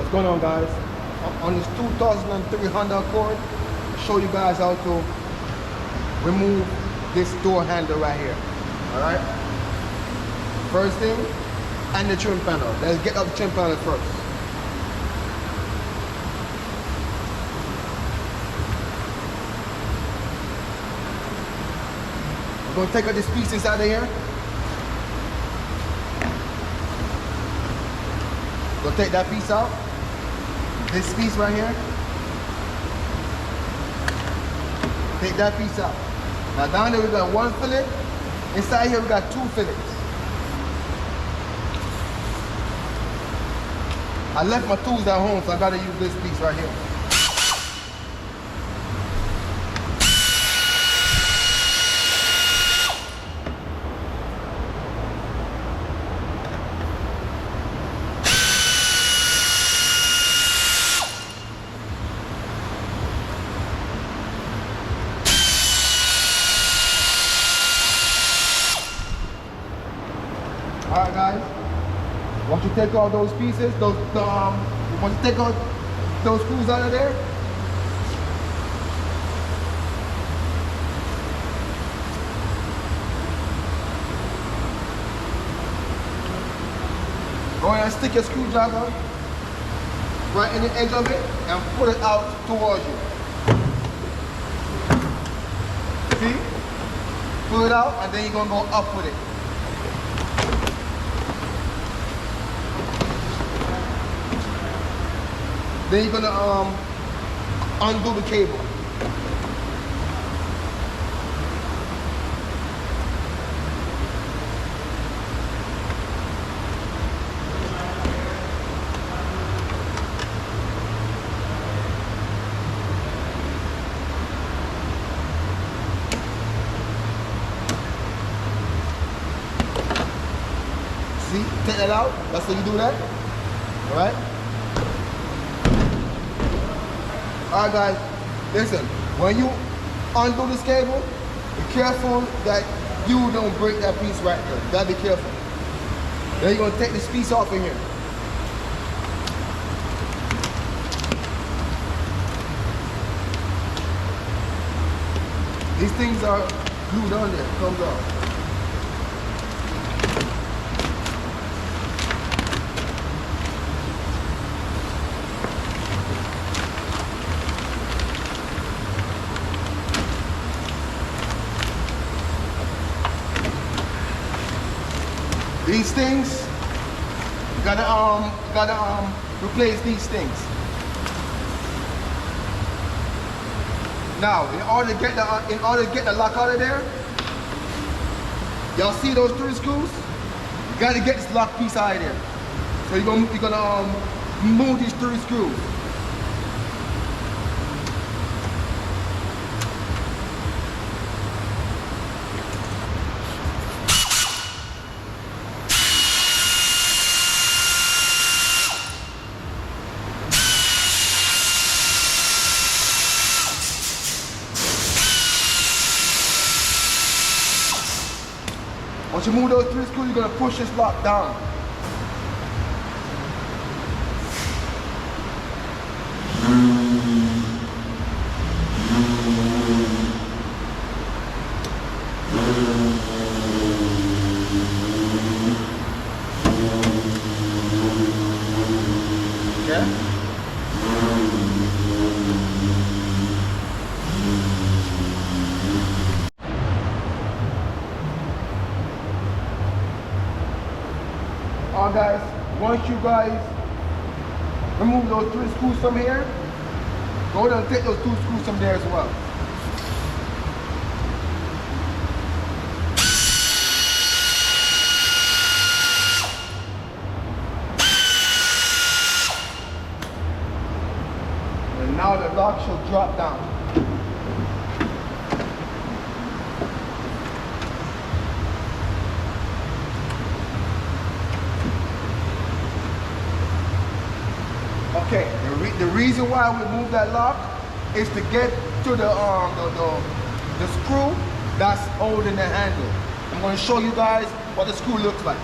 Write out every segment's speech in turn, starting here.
What's going on, guys? On this 2003 Honda Accord, I'll show you guys how to remove this door handle right here. Alright? First thing, and the trim panel. Let's get up the trim panel first. I'm going to take out this piece inside of here. We'll take that piece out. This piece right here. Take that piece out. Now down there we got one fillet. Inside here we got two fillets. I left my tools at home, so I gotta use this piece right here. Alright guys, once you take all those pieces, once you take out those screws out of there, go ahead and stick your screwdriver right in the edge of it and put it out towards you. See? Pull it out and then you're gonna go up with it. Then you're gonna undo the cable. See, take that out. That's how you do that. All right. Alright guys, listen, when you undo this cable, be careful that you don't break that piece right there. You gotta be careful. Then you're gonna take this piece off in here. These things are glued on there, it comes off. These things, you gotta replace these things. Now, in order to get the lock out of there, y'all see those three screws? You gotta get this lock piece out of there. So you're gonna move these three screws. Once you move those three screws, you're gonna push this lock down. Okay? Alright guys, once you guys remove those three screws from here, go ahead and take those two screws from there as well. And now the lock should drop down. Okay, the reason why we move that lock is to get to the screw that's holding the handle. I'm going to show you guys what the screw looks like.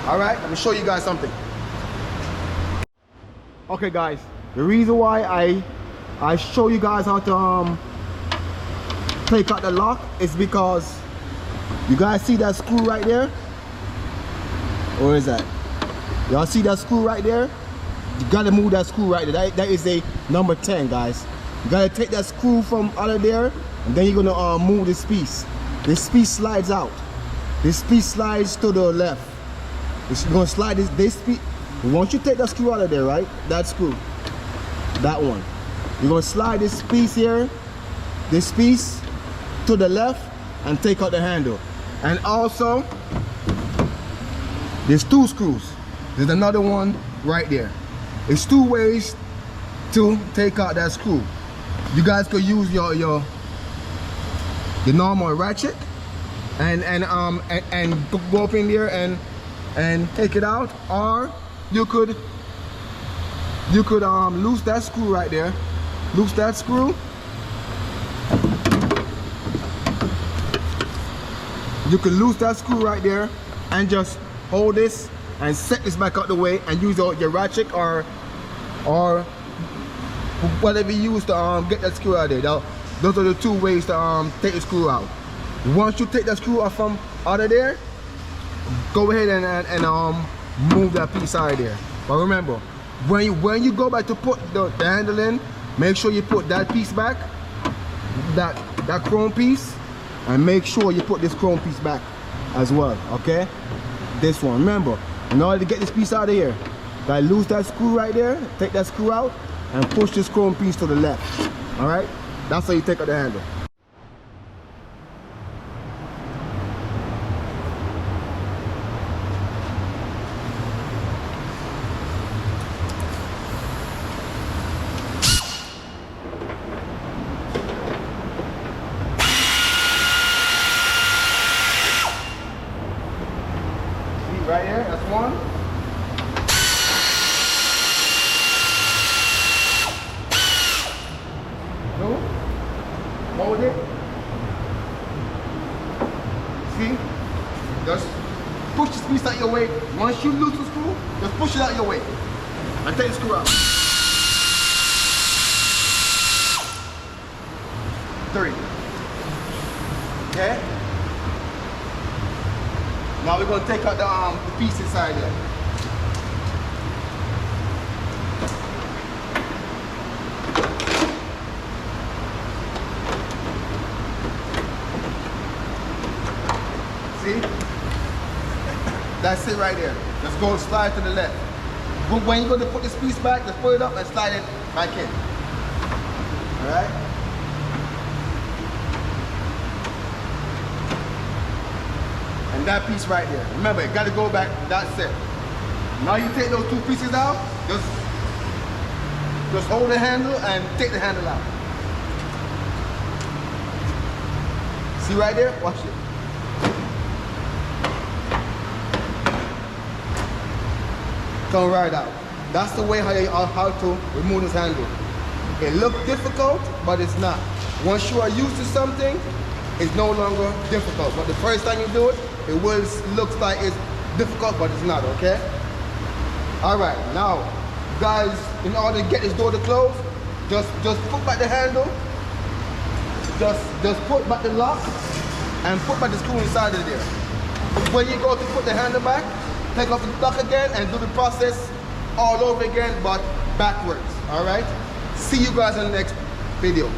All right, let me show you guys something. Okay guys, the reason why I show you guys how to take out the lock is because you guys see that screw right there? Or is that? Y'all see that screw right there? You gotta move that screw right there. That is a number 10, guys. You gotta take that screw from out of there, and then you're gonna move this piece. This piece slides out. This piece slides to the left. You're gonna slide this piece. Once you take that screw out of there, right? That screw, that one. You're gonna slide this piece here, this piece to the left, and take out the handle. And also, there's 2 screws. There's another one right there. It's 2 ways to take out that screw. You guys could use your normal ratchet and go up in there and take it out, or you could loose that screw right there. Loose that screw. You can loose that screw right there and just hold this and set this back out the way and use your ratchet or whatever you use to get that screw out of there. Those are the 2 ways to take the screw out. Once you take that screw out from out of there, go ahead and move that piece out of there. But remember, when you go back to put the handle in, make sure you put that piece back, that chrome piece, and make sure you put this chrome piece back as well, okay? This one, remember, in order to get this piece out of here, gotta lose that screw right there, take that screw out, and push this chrome piece to the left, all right? That's how you take out the handle. Right here, that's one. Two. Hold it. See? Just push this piece out your way. Once you lose the screw, just push it out your way. And take the screw out. 3. Okay? Now we're going to take out the piece inside there. See? That's it right there. Just go slide to the left. But when you're going to put this piece back, just put it up and slide it back in. Alright? And that piece right there. Remember, it got to go back. That's it. Now you take those 2 pieces out. Just hold the handle and take the handle out. See right there? Watch it. Come right out. That's the way how to remove this handle. It looks difficult, but it's not. Once you are used to something, it's no longer difficult. But the first time you do it, it will looks like it's difficult, but it's not, okay? All right, now, guys, in order to get this door to close, just put back the handle, just put back the lock, and put back the screw inside of there. When you go to put the handle back, take off the lock again and do the process all over again, but backwards, all right? See you guys in the next video.